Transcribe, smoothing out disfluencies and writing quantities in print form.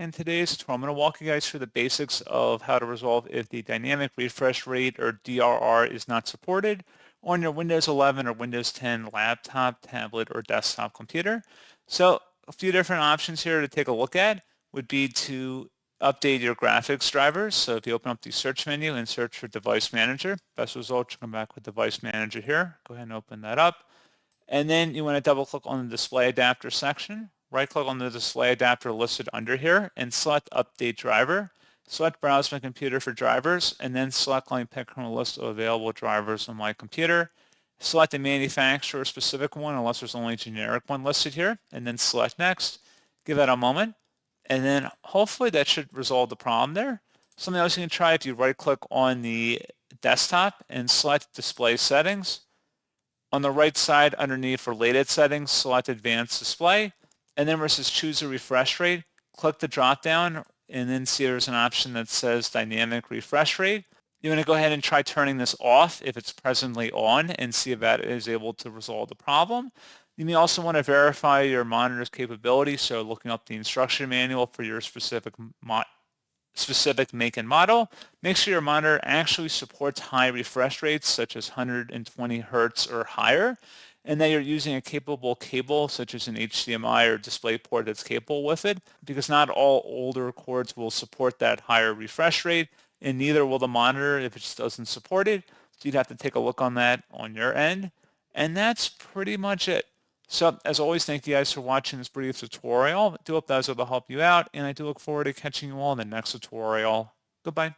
In today's tutorial, I'm going to walk you guys through the basics of how to resolve if the dynamic refresh rate or DRR is not supported on your Windows 11 or Windows 10 laptop, tablet, or desktop computer. So a few different options here to take a look at would be to update your graphics drivers. So if you open up the search menu and search for Device Manager, best result, you come back with Device Manager here. Go ahead and open that up. And then you want to double click on the display adapter section, right click on the display adapter listed under here and select update driver. Select browse my computer for drivers and then select line pick from a list of available drivers on my computer. Select a manufacturer specific one unless there's only a generic one listed here and then select next. Give that a moment and then hopefully that should resolve the problem there. Something else you can try if you right click on the desktop and select display settings. On the right side underneath related settings, select advanced display, and then where it says choose a refresh rate, click the drop down and then see there's an option that says dynamic refresh rate. You want to go ahead and try turning this off if it's presently on and see if that is able to resolve the problem. You may also want to verify your monitor's capability, so looking up the instruction manual for your specific make and model. Make sure your monitor actually supports high refresh rates such as 120 hertz or higher, and that you're using a capable cable such as an HDMI or DisplayPort that's capable with it, because not all older cords will support that higher refresh rate, and neither will the monitor if it just doesn't support it. So you'd have to take a look on that on your end. And that's pretty much it. So as always, thank you guys for watching this brief tutorial. I do hope that was able to help you out, and I do look forward to catching you all in the next tutorial. Goodbye.